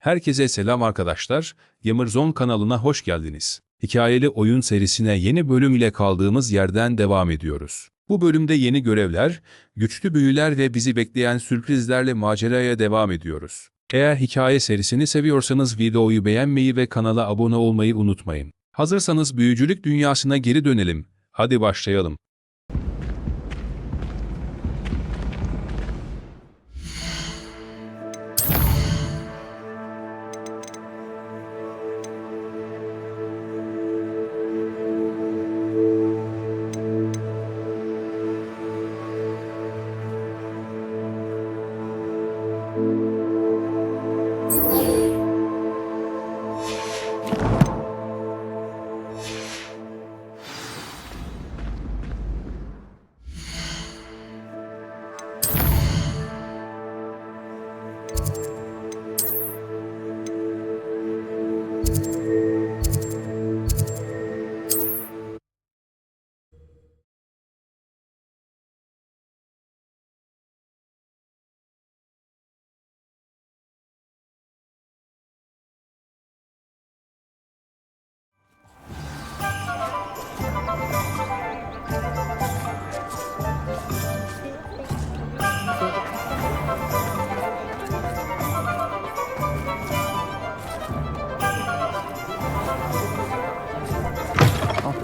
Herkese selam arkadaşlar, Yaparsınız kanalına hoş geldiniz. Hikayeli oyun serisine yeni bölüm ile kaldığımız yerden devam ediyoruz. Bu bölümde yeni görevler, güçlü büyüler ve bizi bekleyen sürprizlerle maceraya devam ediyoruz. Eğer hikaye serisini seviyorsanız videoyu beğenmeyi ve kanala abone olmayı unutmayın. Hazırsanız büyücülük dünyasına geri dönelim. Hadi başlayalım.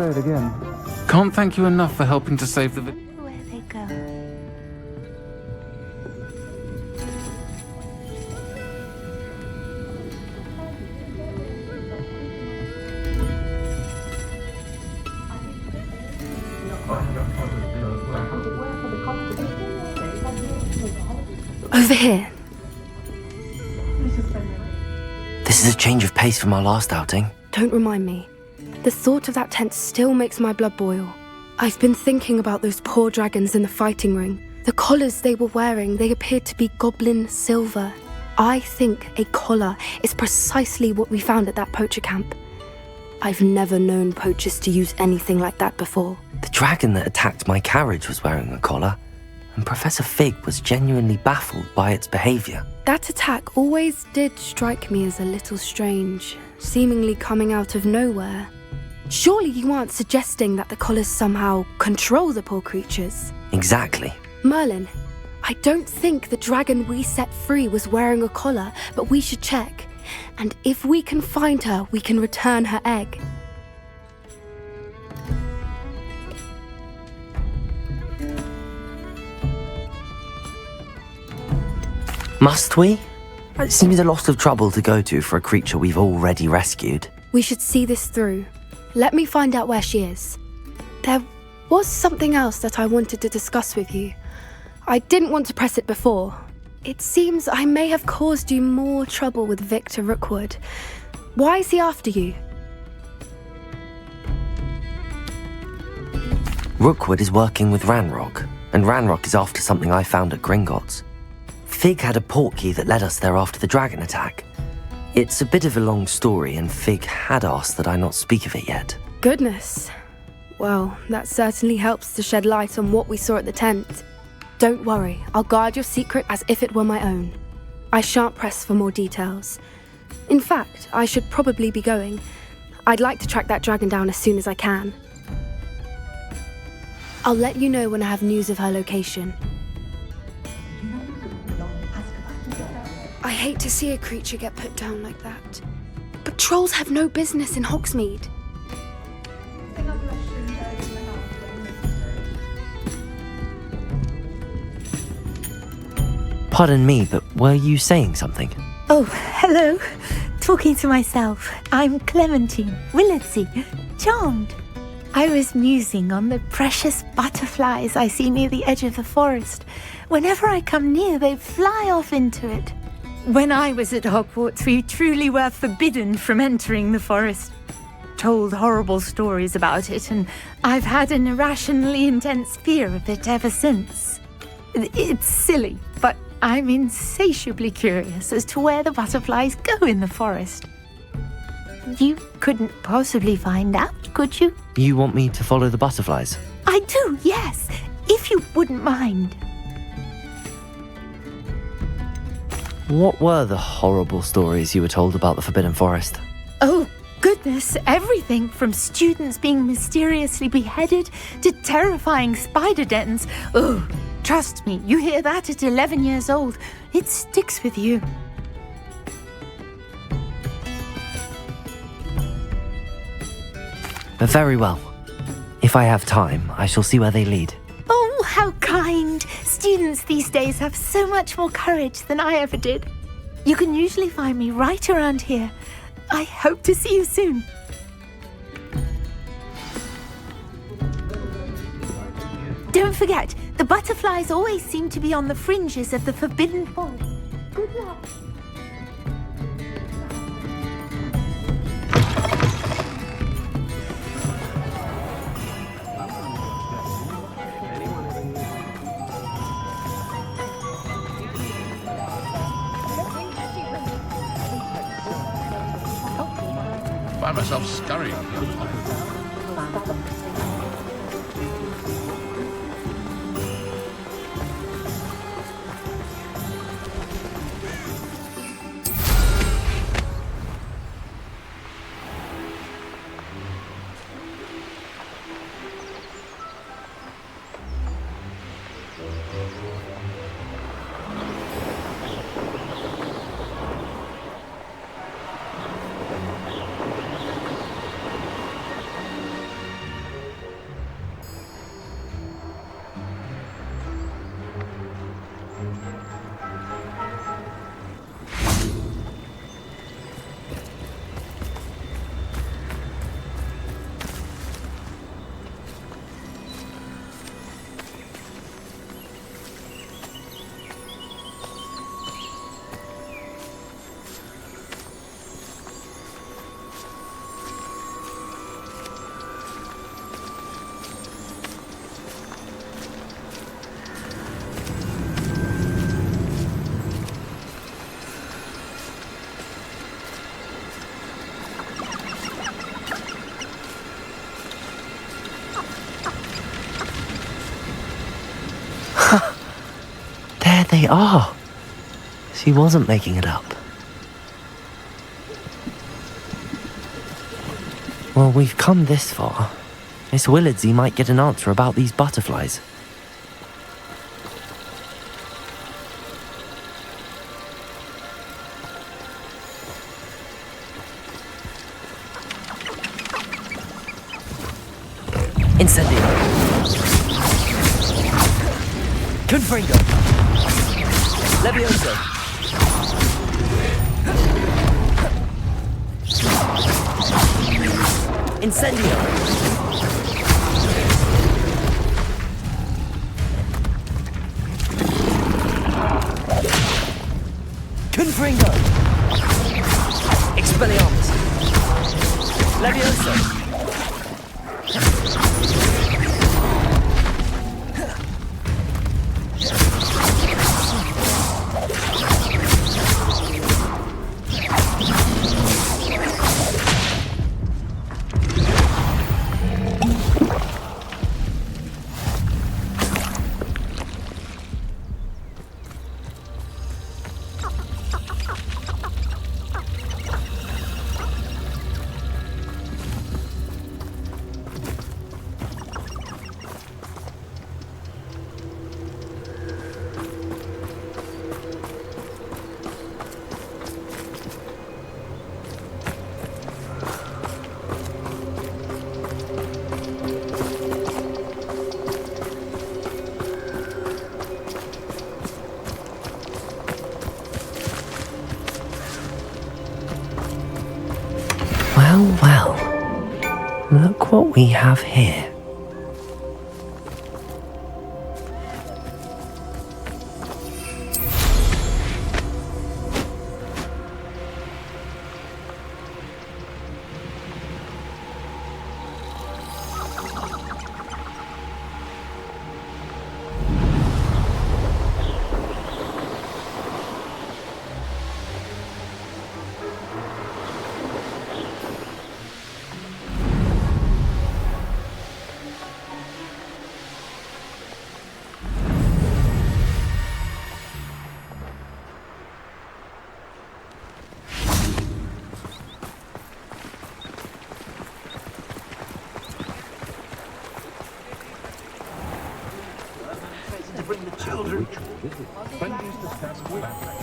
Say it again. Can't thank you enough for helping to save the Where they go? Over here. This is a change of pace from our last outing. Don't remind me. The thought of that tent still makes my blood boil. I've been thinking about those poor dragons in the fighting ring. The collars they were wearing, they appeared to be goblin silver. I think a collar is precisely what we found at that poacher camp. I've never known poachers to use anything like that before. The dragon that attacked my carriage was wearing a collar, and Professor Fig was genuinely baffled by its behavior. That attack always did strike me as a little strange, seemingly coming out of nowhere. Surely you aren't suggesting that the collars somehow control the poor creatures? Exactly. Merlin, I don't think the dragon we set free was wearing a collar, but we should check. And if we can find her, we can return her egg. Must we? It seems a lot of trouble to go to for a creature we've already rescued. We should see this through. Let me find out where she is. There was something else that I wanted to discuss with you. I didn't want to press it before. It seems I may have caused you more trouble with Victor Rookwood. Why is he after you? Rookwood is working with Ranrock, and Ranrock is after something I found at Gringotts. Fig had a portkey that led us there after the dragon attack. It's a bit of a long story, and Fig had asked that I not speak of it yet. Goodness. Well, that certainly helps to shed light on what we saw at the tent. Don't worry, I'll guard your secret as if it were my own. I shan't press for more details. In fact, I should probably be going. I'd like to track that dragon down as soon as I can. I'll let you know when I have news of her location. I hate to see a creature get put down like that. But trolls have no business in Hogsmeade. Pardon me, but were you saying something? Oh, hello. Talking to myself. I'm Clementine, Willardsey, charmed. I was musing on the precious butterflies I see near the edge of the forest. Whenever I come near, they fly off into it. When I was at Hogwarts, we truly were forbidden from entering the forest. Told horrible stories about it, and I've had an irrationally intense fear of it ever since. It's silly, but I'm insatiably curious as to where the butterflies go in the forest. You couldn't possibly find out, could you? You want me to follow the butterflies? I do, yes, if you wouldn't mind. What were the horrible stories you were told about the Forbidden Forest? Oh, goodness, everything from students being mysteriously beheaded to terrifying spider dens. Oh, trust me, you hear that at 11 years old, it sticks with you. Very well. If I have time, I shall see where they lead. Oh, how kind! Students these days have so much more courage than I ever did. You can usually find me right around here. I hope to see you soon. Don't forget, the butterflies always seem to be on the fringes of the Forbidden Forest. Good luck. Find myself scurrying. There they are. She wasn't making it up. Well, we've come this far. Miss Willardsey might get an answer about these butterflies. Incendio. Confringo. Levioso. Incendio. Confringo. Expelliarmus. Levioso. Well, look what we have here.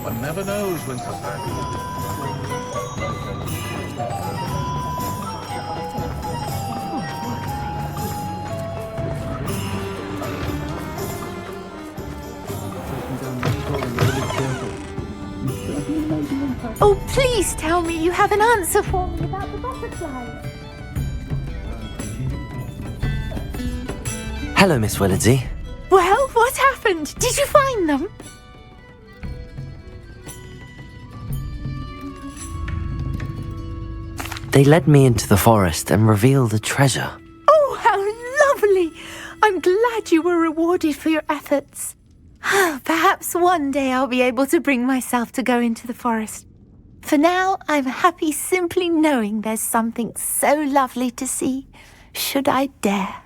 One never knows when society Oh, please tell me you have an answer for me about the butterflies. Hello, Miss Willardsey. Well, what happened? Did you find them? They led me into the forest and revealed a treasure. Oh, how lovely! I'm glad you were rewarded for your efforts. Perhaps one day I'll be able to bring myself to go into the forest. For now, I'm happy simply knowing there's something so lovely to see, should I dare.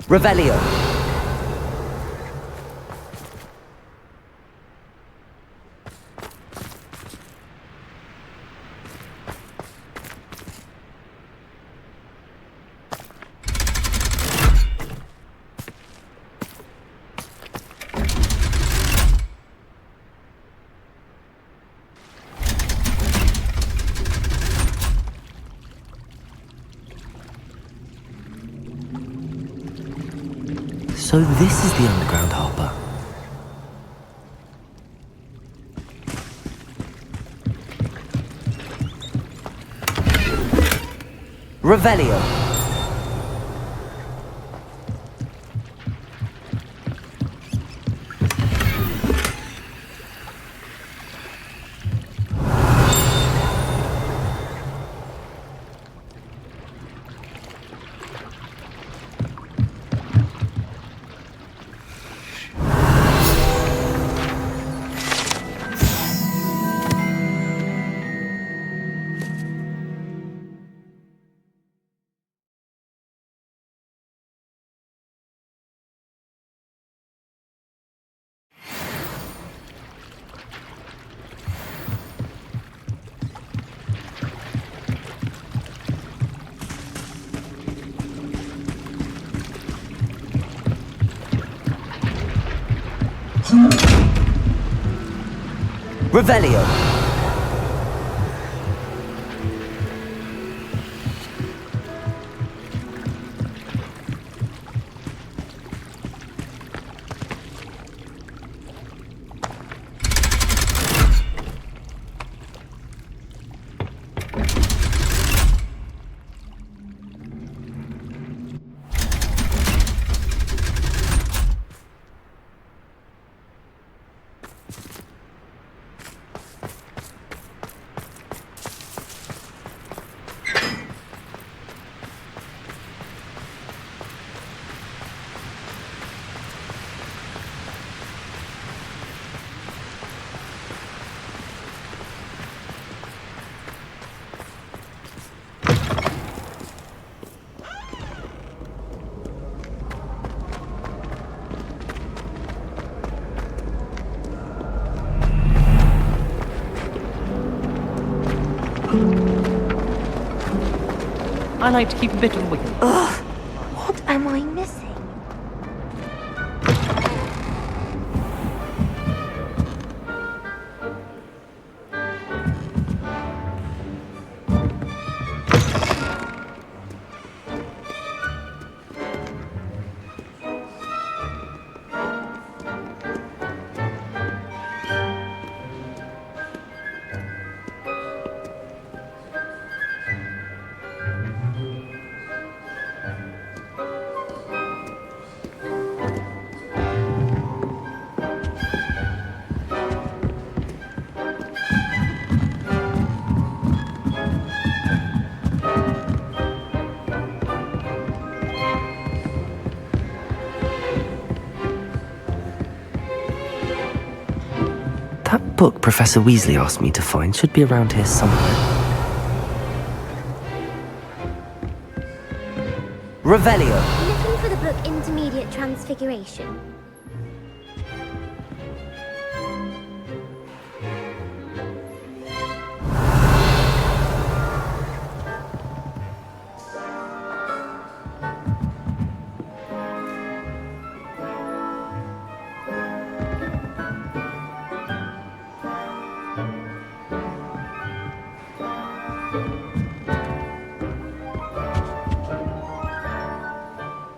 Revelio. So this is the underground harbour. Revelio. Revelio. I like to keep a bit of wiggle. What am I missing? That book Professor Weasley asked me to find should be around here somewhere. Revelio. Looking for the book Intermediate Transfiguration.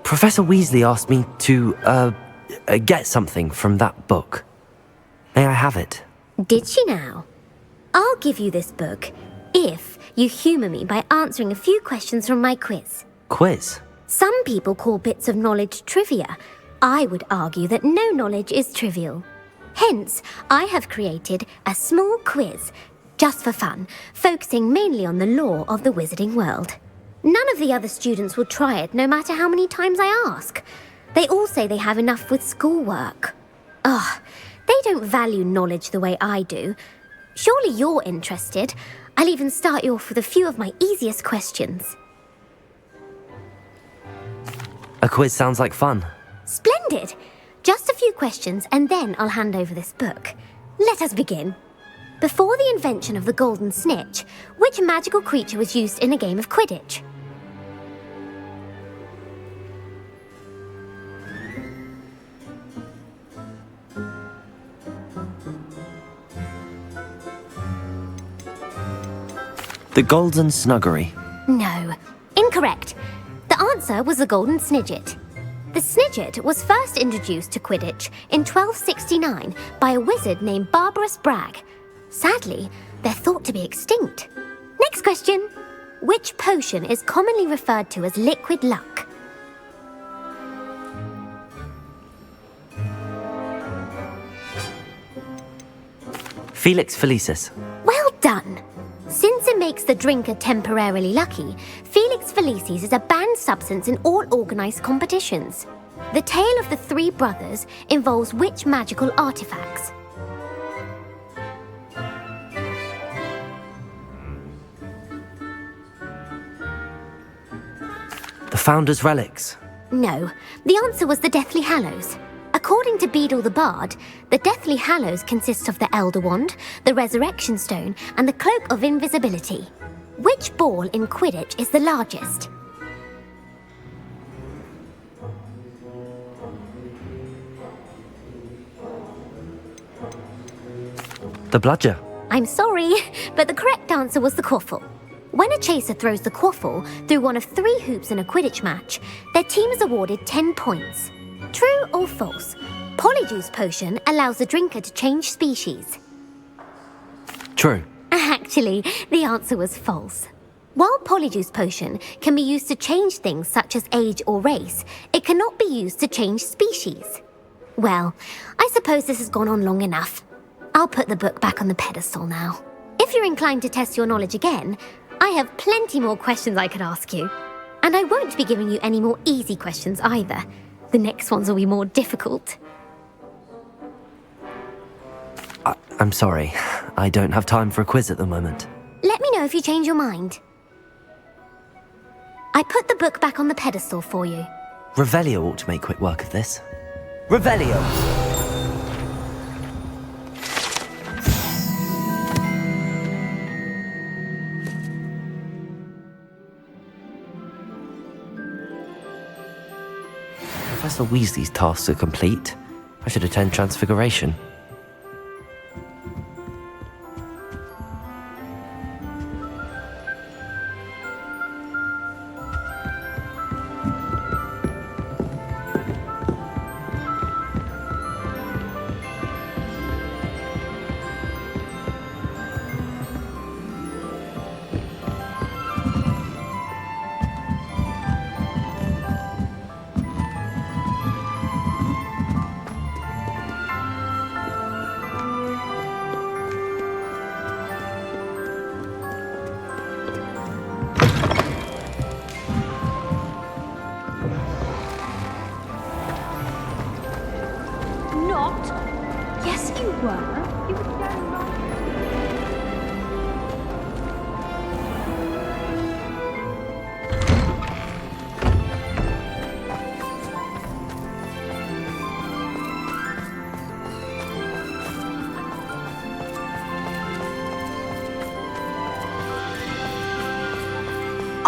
Professor Weasley asked me to, get something from that book. May I have it? Did she now? I'll give you this book if you humour me by answering a few questions from my quiz. Quiz? Some people call bits of knowledge trivia. I would argue that no knowledge is trivial. Hence, I have created a small quiz, just for fun, focusing mainly on the lore of the wizarding world. None of the other students will try it, no matter how many times I ask. They all say they have enough with schoolwork. Ugh, they don't value knowledge the way I do. Surely you're interested. I'll even start you off with a few of my easiest questions. A quiz sounds like fun. Splendid! Just a few questions and then I'll hand over this book. Let us begin. Before the invention of the golden snitch, which magical creature was used in a game of Quidditch? The Golden Snuggery. No, incorrect. The answer was the golden snidget. The snidget was first introduced to Quidditch in 1269 by a wizard named Barbarous Bragg. Sadly, they're thought to be extinct. Next question. Which potion is commonly referred to as liquid luck? Felix Felicis. Well done. Since it makes the drinker temporarily lucky, Felix Felicis is a banned substance in all organised competitions. The tale of the three brothers involves which magical artifacts? The Founder's Relics. No, the answer was the Deathly Hallows. According to Beadle the Bard, the Deathly Hallows consists of the Elder Wand, the Resurrection Stone, and the Cloak of Invisibility. Which ball in Quidditch is the largest? The Bludger. I'm sorry, but the correct answer was the quaffle. When a chaser throws the quaffle through one of 3 hoops in a Quidditch match, their team is awarded 10 points. True or false? Polyjuice Potion allows the drinker to change species. True. Actually, the answer was false. While Polyjuice Potion can be used to change things such as age or race, it cannot be used to change species. Well, I suppose this has gone on long enough. I'll put the book back on the pedestal now. If you're inclined to test your knowledge again, I have plenty more questions I could ask you. And I won't be giving you any more easy questions either. The next ones will be more difficult. I'm sorry. I don't have time for a quiz at the moment. Let me know if you change your mind. I put the book back on the pedestal for you. Revelio ought to make quick work of this. Revelio! Professor Weasley's tasks are complete. I should attend Transfiguration. Yes, you were. You were very right.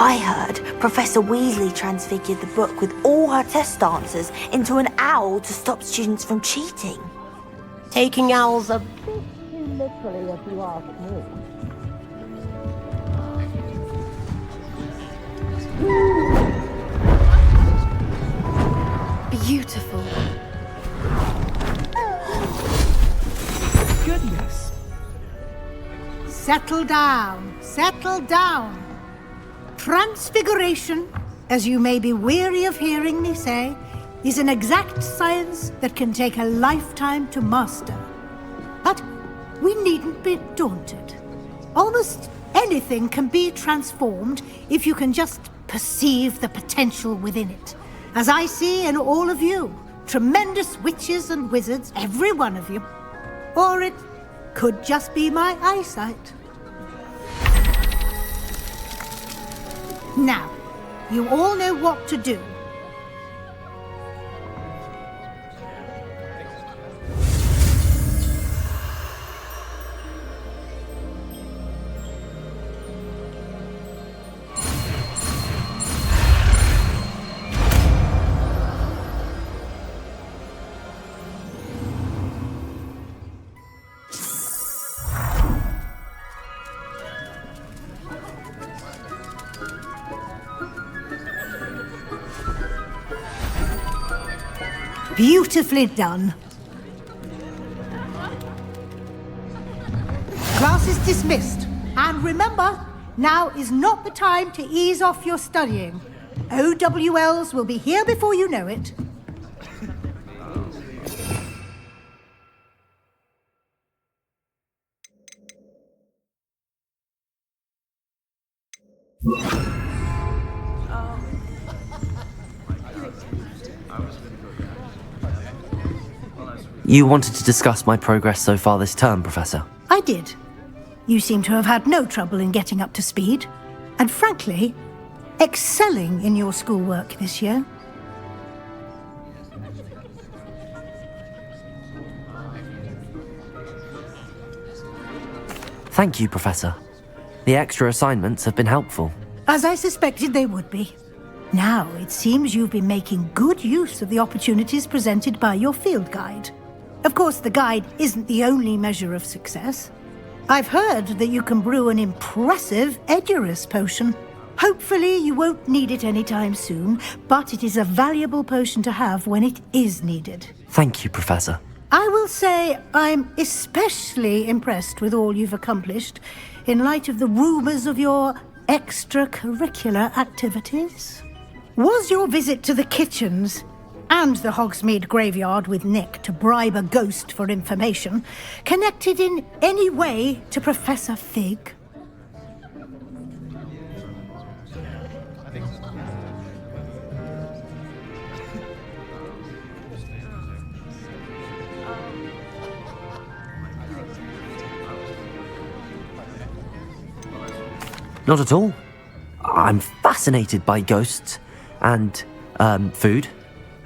I heard Professor Weasley transfigured the book with all her test answers into an owl to stop students from cheating. Taking owls a bit too literally, if you ask me. Beautiful. Goodness. Settle down, settle down. Transfiguration, as you may be weary of hearing me say, is an exact science that can take a lifetime to master. But we needn't be daunted. Almost anything can be transformed if you can just perceive the potential within it. As I see in all of you, tremendous witches and wizards, every one of you. Or it could just be my eyesight. Now, you all know what to do. Beautifully done. Class is dismissed. And remember, now is not the time to ease off your studying. OWLs will be here before you know it. You wanted to discuss my progress so far this term, Professor? I did. You seem to have had no trouble in getting up to speed, and frankly, excelling in your schoolwork this year. Thank you, Professor. The extra assignments have been helpful. As I suspected they would be. Now, it seems you've been making good use of the opportunities presented by your field guide. Of course, the guide isn't the only measure of success. I've heard that you can brew an impressive Edurus potion. Hopefully, you won't need it anytime soon, but it is a valuable potion to have when it is needed. Thank you, Professor. I will say I'm especially impressed with all you've accomplished in light of the rumors of your extracurricular activities. Was your visit to the kitchens and the Hogsmeade graveyard with Nick to bribe a ghost for information connected in any way to Professor Fig? Not at all. I'm fascinated by ghosts and food,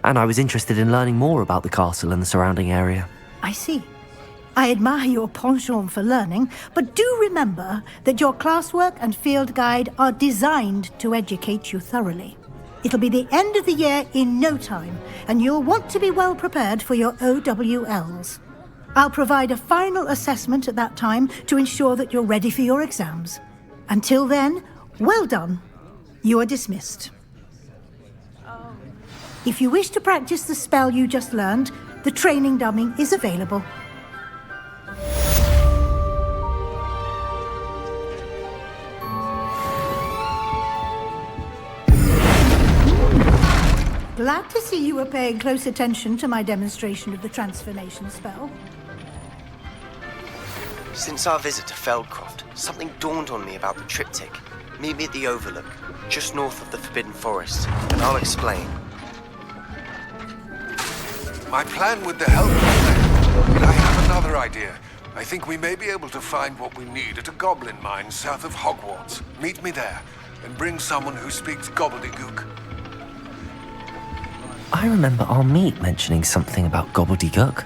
and I was interested in learning more about the castle and the surrounding area. I see. I admire your penchant for learning, but do remember that your classwork and field guide are designed to educate you thoroughly. It'll be the end of the year in no time, and you'll want to be well prepared for your OWLs. I'll provide a final assessment at that time to ensure that you're ready for your exams. Until then, well done. You are dismissed. If you wish to practice the spell you just learned, the training dummy is available. Glad to see you were paying close attention to my demonstration of the transformation spell. Since our visit to Feldcroft, something dawned on me about the triptych. Meet me at the Overlook, just north of the Forbidden Forest, and I'll explain. My plan with the help of them, but I have another idea. I think we may be able to find what we need at a goblin mine south of Hogwarts. Meet me there, and bring someone who speaks gobbledygook. I remember our meet mentioning something about gobbledygook.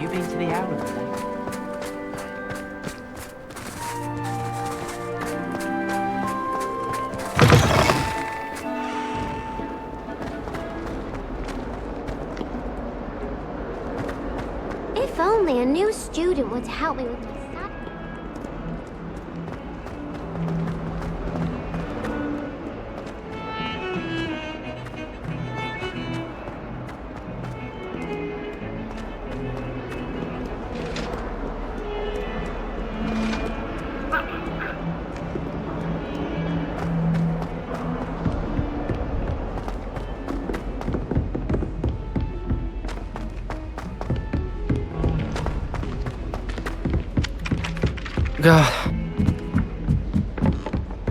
You been to the Owl? only a new student would help me with my studies.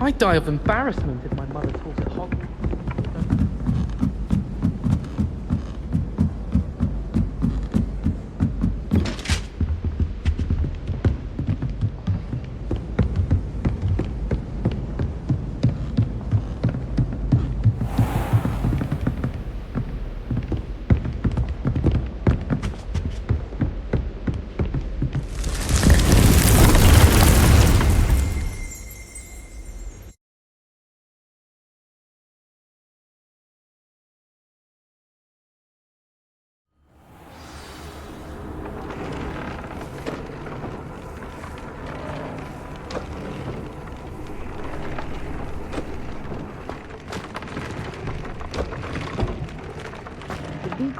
I'd die of embarrassment if my mother taught at Hogwarts.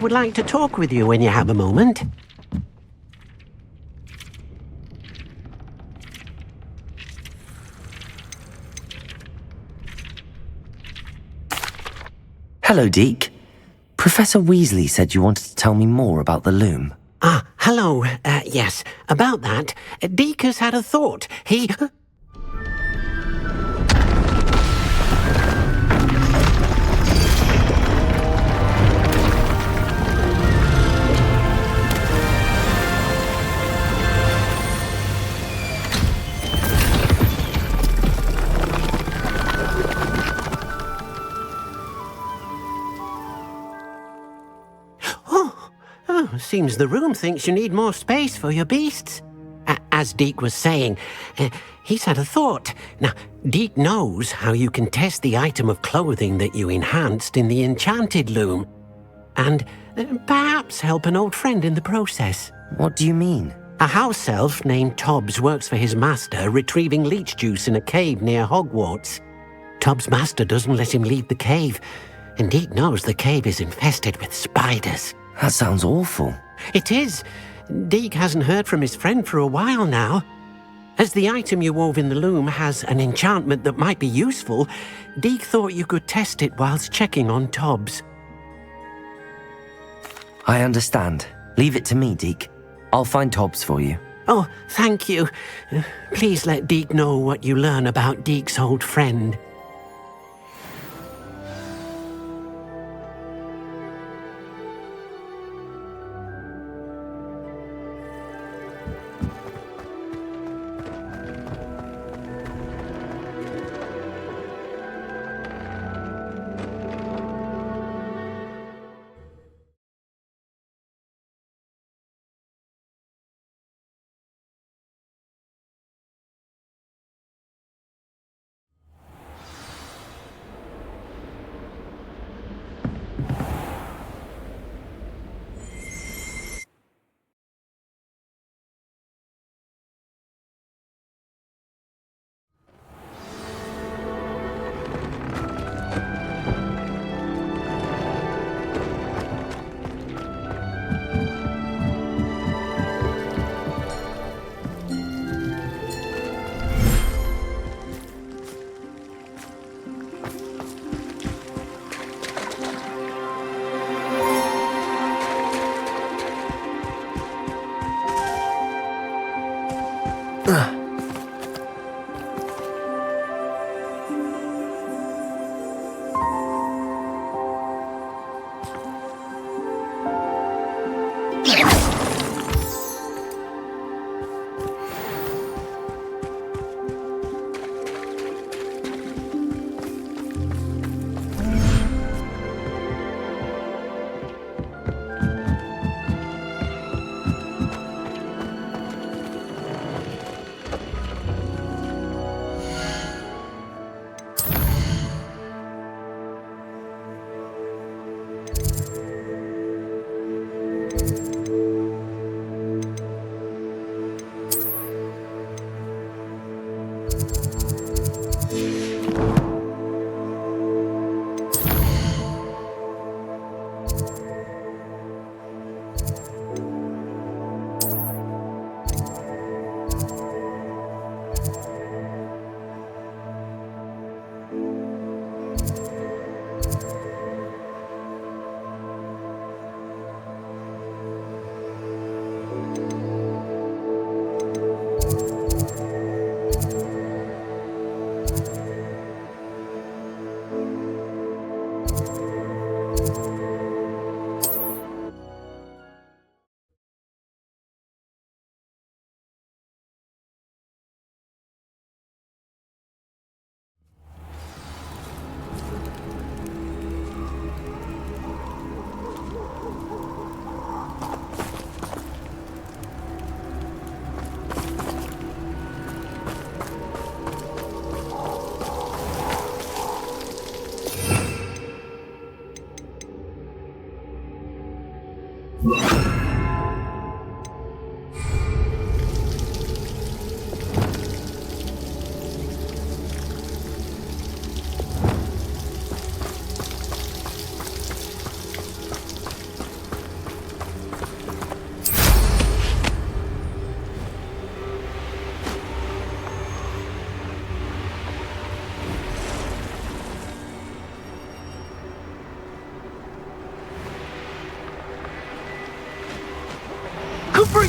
Would like to talk with you when you have a moment. Hello, Deke. Professor Weasley said you wanted to tell me more about the loom. Ah, hello. Yes, about that. Deke has had a thought. He... Seems the room thinks you need more space for your beasts. As Deke was saying, he's had a thought. Now, Deke knows how you can test the item of clothing that you enhanced in the enchanted loom. And perhaps help an old friend in the process. What do you mean? A house elf named Tobbs works for his master retrieving leech juice in a cave near Hogwarts. Tobbs' master doesn't let him leave the cave, and Deke knows the cave is infested with spiders. That sounds awful. It is. Deke hasn't heard from his friend for a while now. As the item you wove in the loom has an enchantment that might be useful, Deke thought you could test it whilst checking on Tobbs. I understand. Leave it to me, Deke. I'll find Tobbs for you. Oh, thank you. Please let Deke know what you learn about Deke's old friend.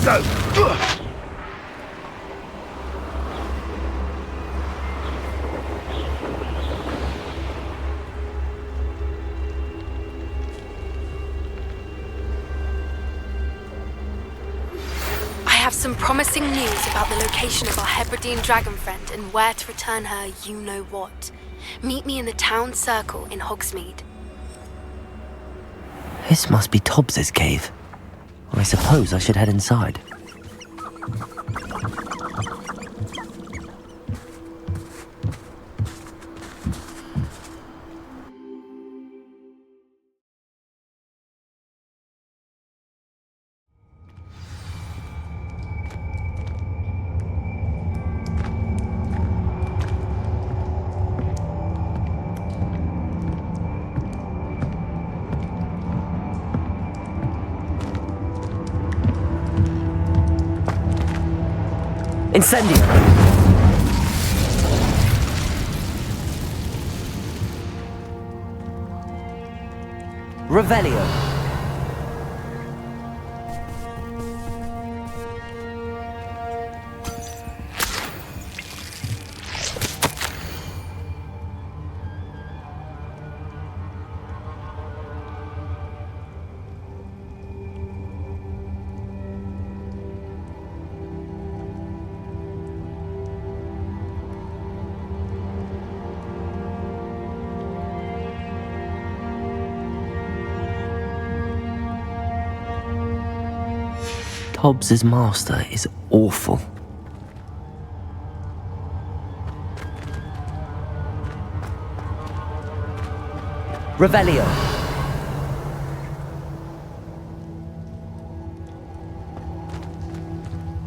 I have some promising news about the location of our Hebridean dragon friend and where to return her you-know-what. Meet me in the town circle in Hogsmeade. This must be Tobbs's cave. I suppose I should head inside. Incendio! Revelio! Tobbs's master is awful. Revelio.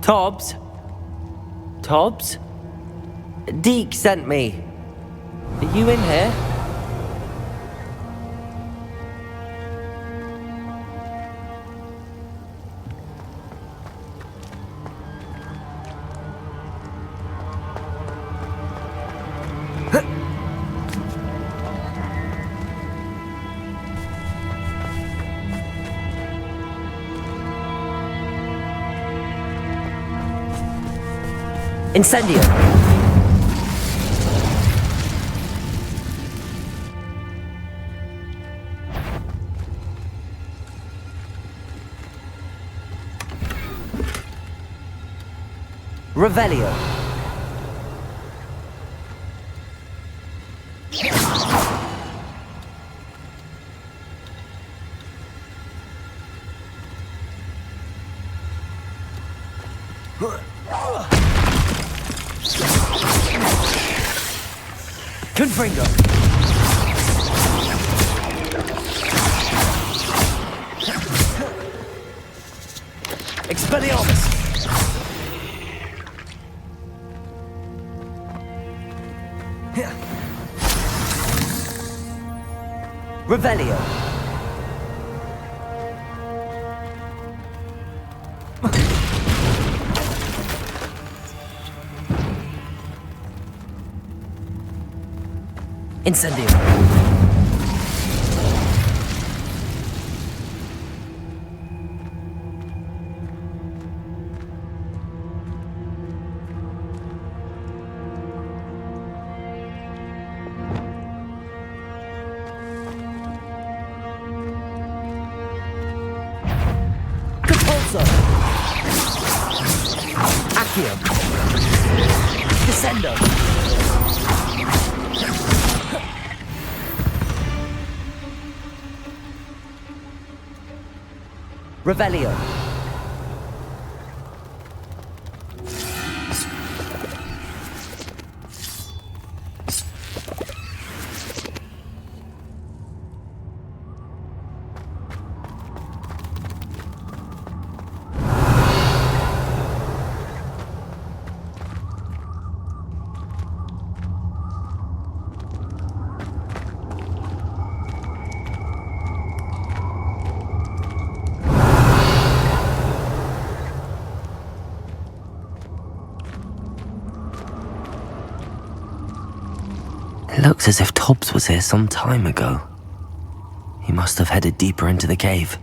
Tobbs? Tobbs? Deke sent me. Are you in here? Incendio! Revelio! Confringo! Expelliarmus! Revelio! Incendio! Compulso! Accio! Descendo! Revelio. It looks as if Tobbs was here some time ago. He must have headed deeper into the cave.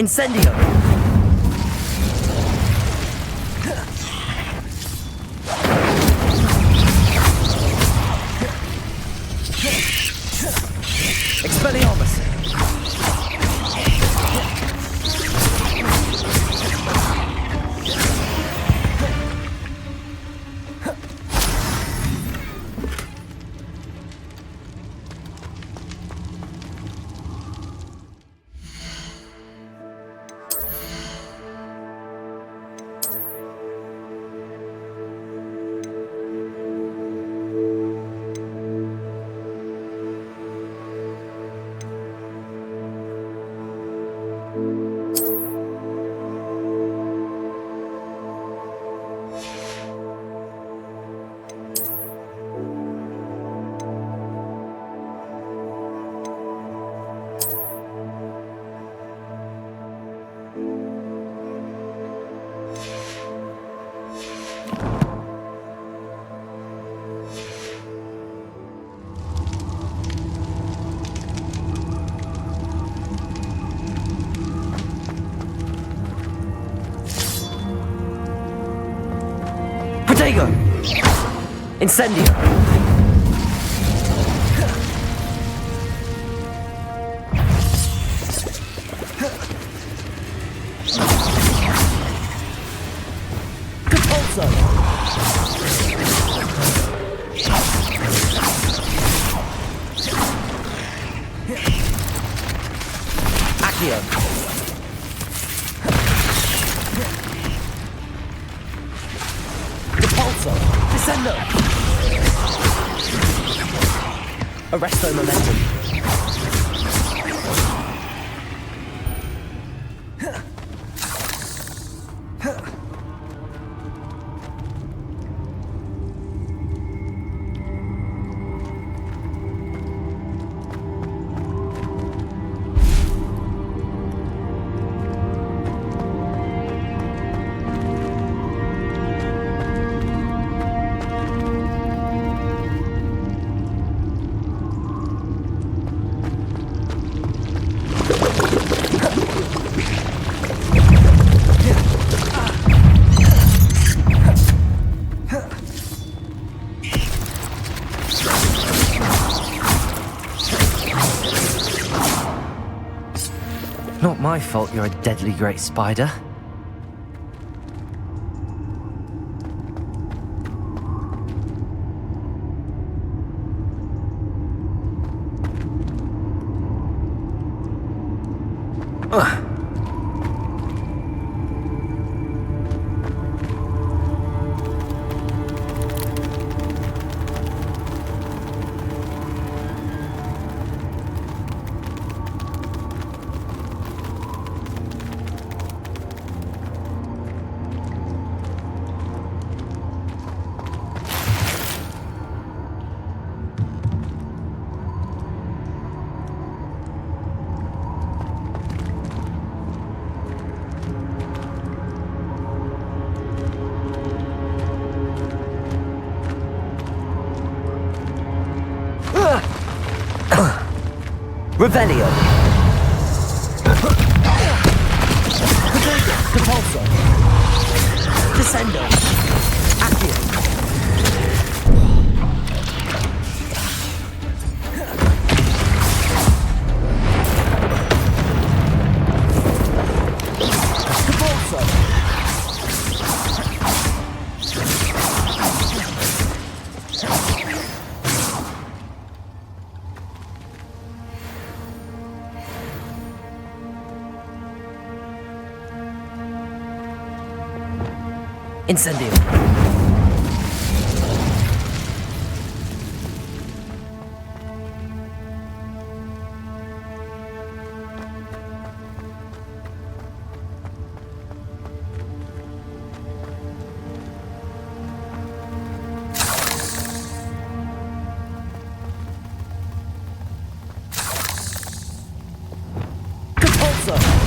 Incendio! Expelliarmus! Protego! Incendio! Capulso! Accio! Descendo! Arresto momentum. Not my fault you're a deadly great spider. Revelio! Capulso! Descendo! Accio! Capulso! Incendio! Capulso!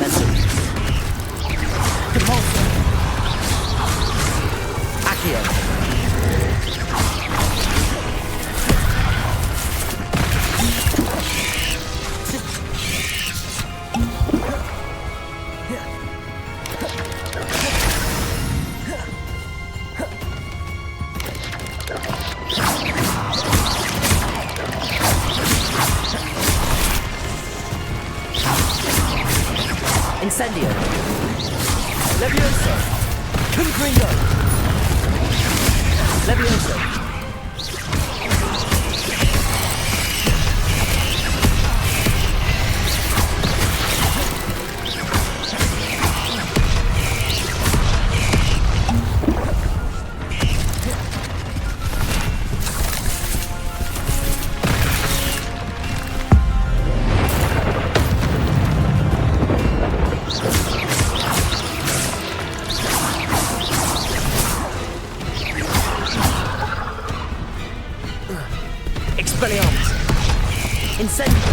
momentum. Compulsion. Accio. Incendio. Levioso. Confringo. Levioso. Expelliarmus. Incendio.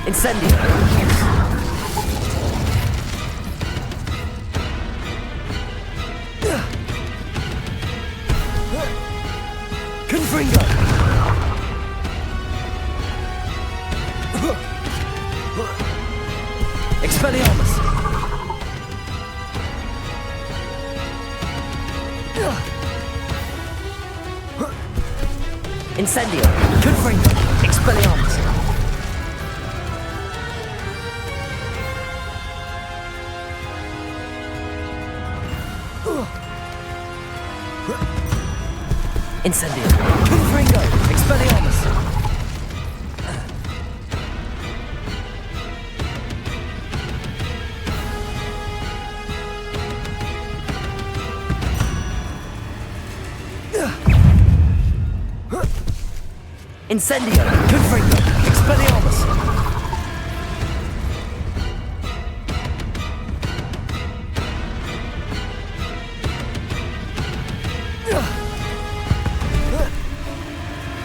Incendio. Confringo. Expelliarmus. Incendio. Confringo. Expelliarmus. Incendio. Confringo. Expelliarmus. Incendio. Confringo. Expelliarmus.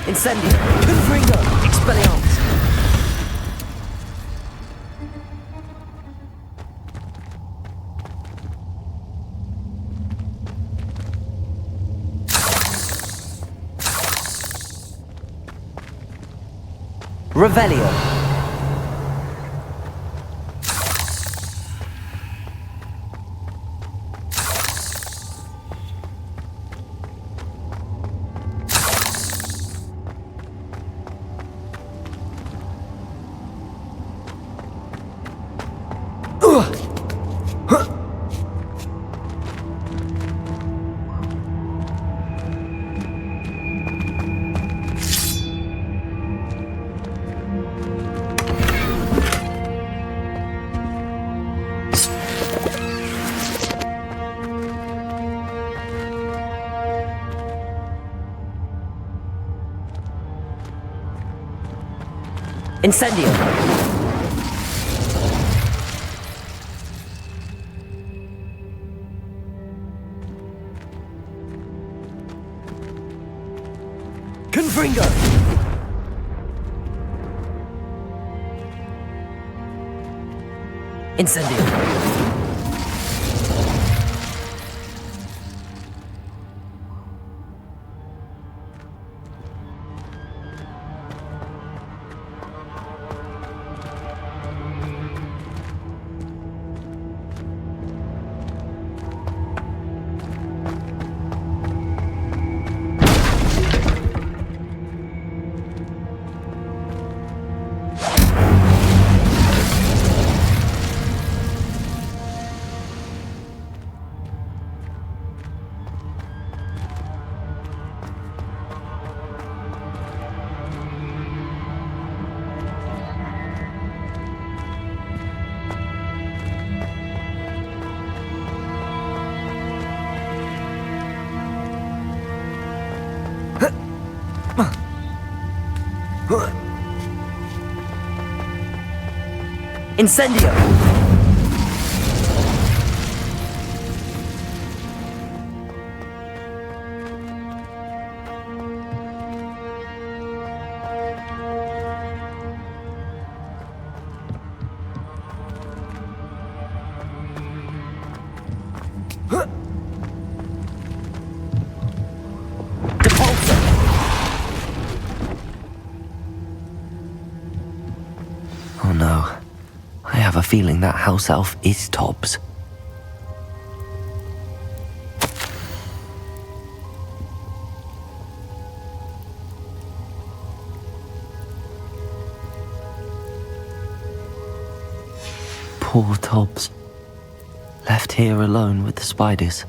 Incendio. Confringo. Expelliarmus. Revelio. Incendio. Confringo. Incendio. Incendio! Oh no. I have a feeling that house elf is Tobbs. Poor Tobbs. Left here alone with the spiders.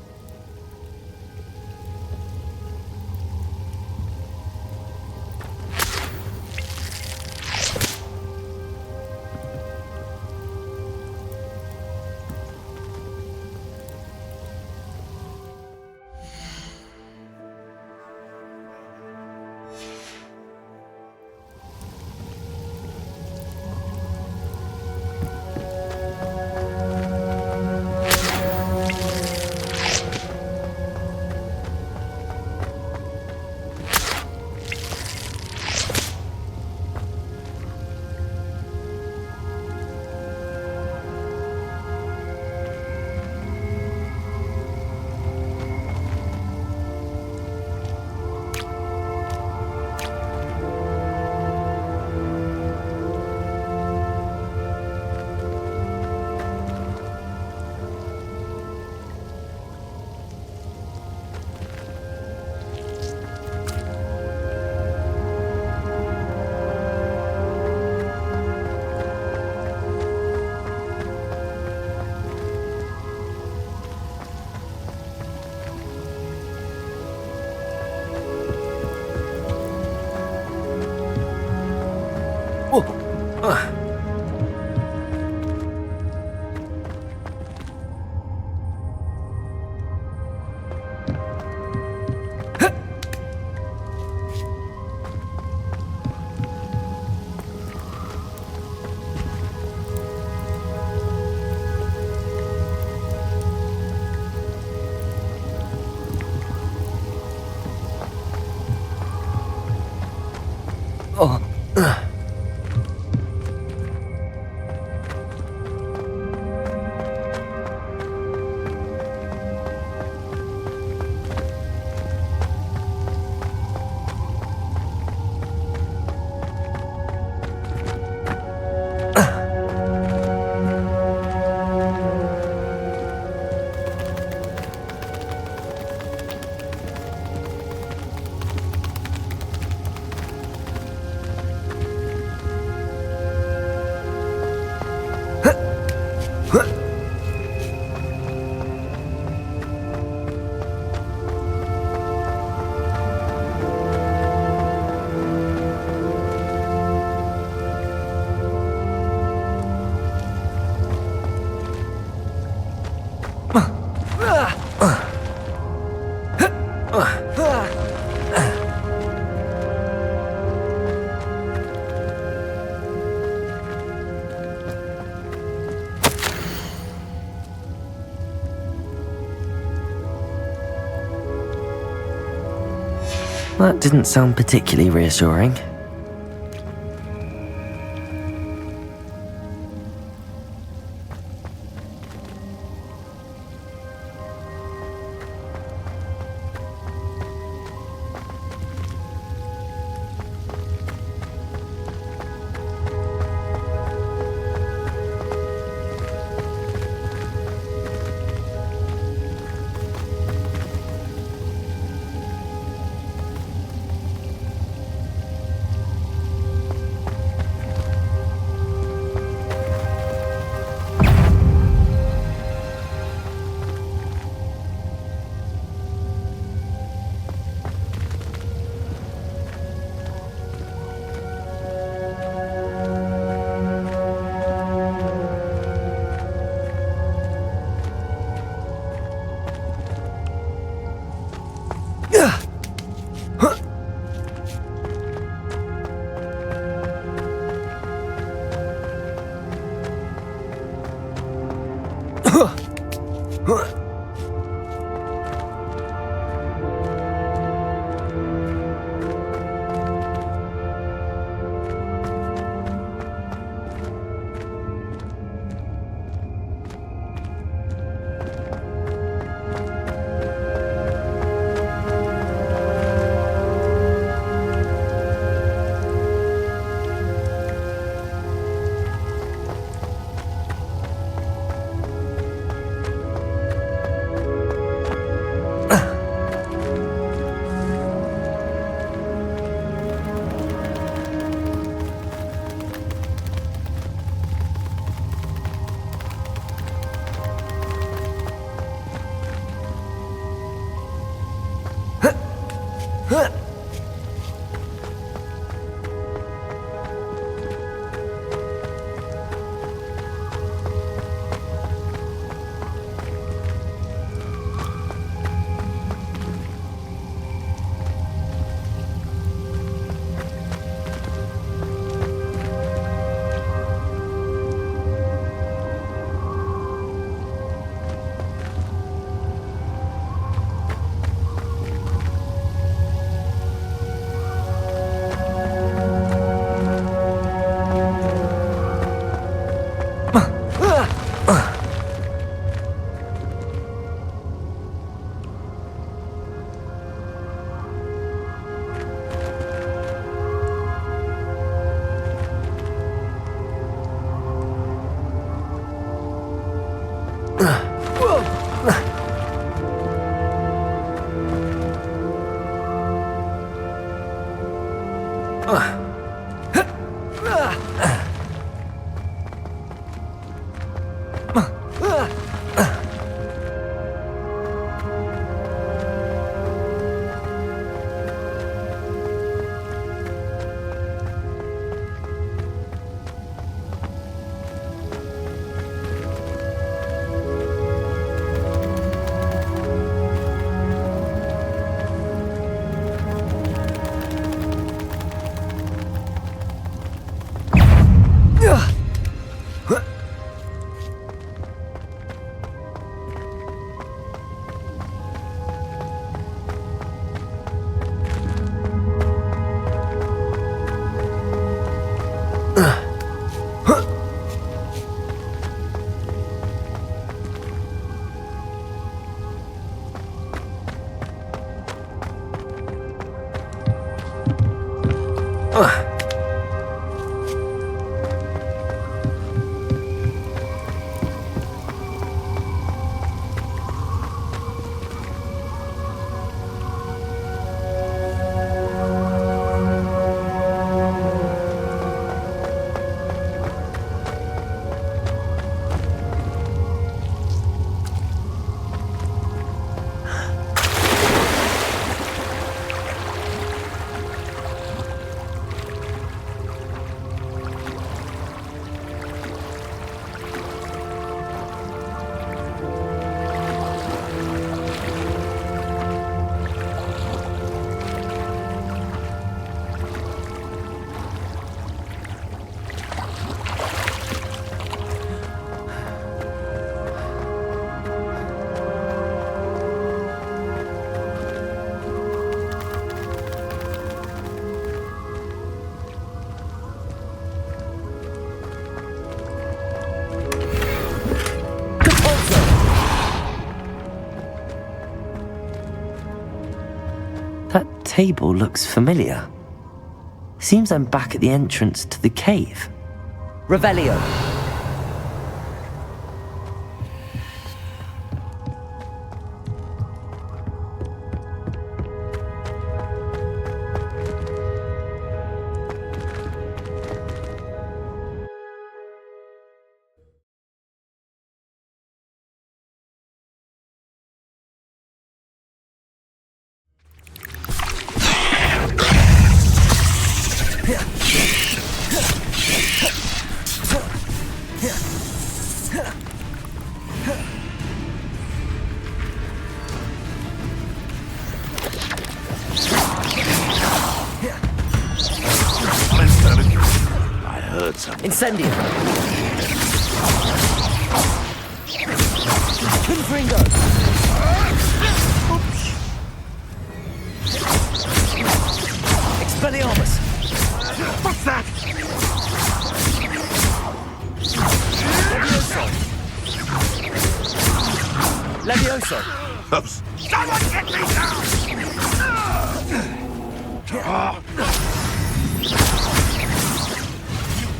That didn't sound particularly reassuring. That table looks familiar. Seems I'm back at the entrance to the cave. Revelio. I heard something. Incendio. Confringo. Expelliarmus. What's that? Levioso. Someone get me down!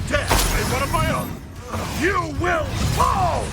Dare play one of my own! You will fall!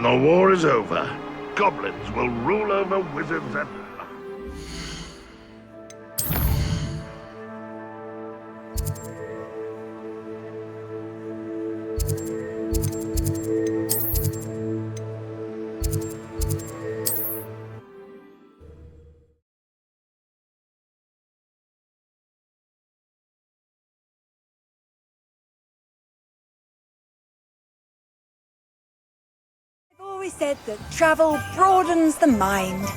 When the war is over, goblins will rule over wizards and... I've always said that travel broadens the mind.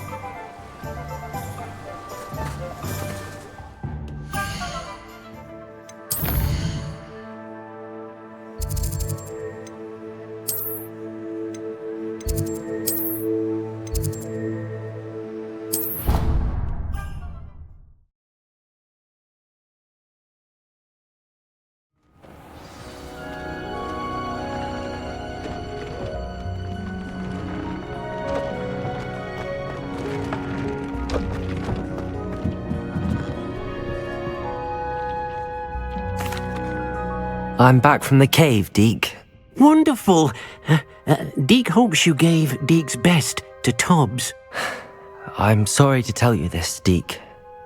I'm back from the cave, Deke. Wonderful. Deke hopes you gave Deke's best to Tobbs. I'm sorry to tell you this, Deke,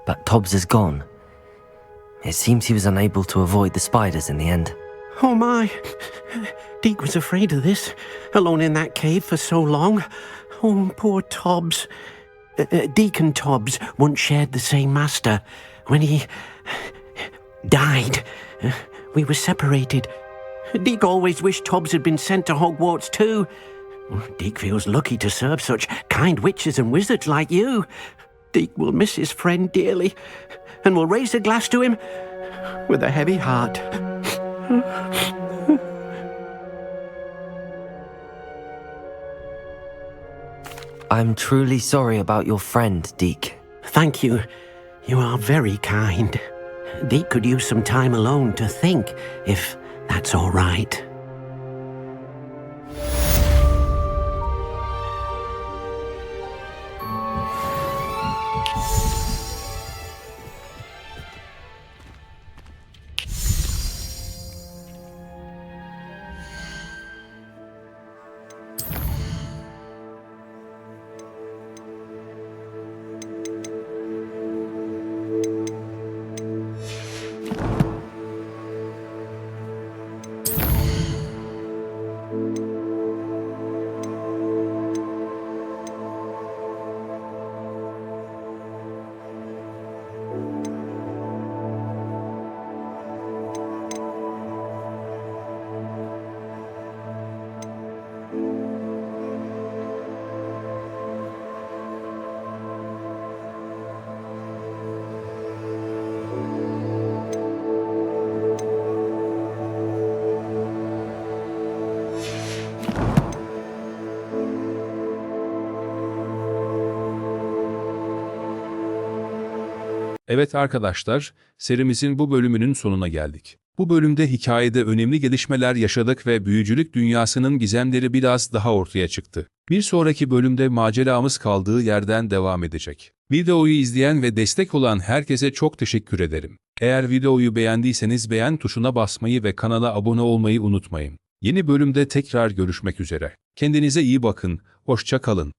but Tobbs is gone. It seems he was unable to avoid the spiders in the end. Oh my. Deke was afraid of this, alone in that cave for so long. Oh, poor Tobbs. Deke and Tobbs once shared the same master. When he died, we were separated. Deke always wished Tobbs had been sent to Hogwarts too. Deke feels lucky to serve such kind witches and wizards like you. Deke will miss his friend dearly, and will raise a glass to him with a heavy heart. I'm truly sorry about your friend, Deke. Thank you. You are very kind. Deke could use some time alone to think, if that's all right. Evet arkadaşlar, serimizin bu bölümünün sonuna geldik. Bu bölümde hikayede önemli gelişmeler yaşadık ve büyücülük dünyasının gizemleri biraz daha ortaya çıktı. Bir sonraki bölümde maceramız kaldığı yerden devam edecek. Videoyu izleyen ve destek olan herkese çok teşekkür ederim. Eğer videoyu beğendiyseniz beğen tuşuna basmayı ve kanala abone olmayı unutmayın. Yeni bölümde tekrar görüşmek üzere. Kendinize iyi bakın, hoşça kalın.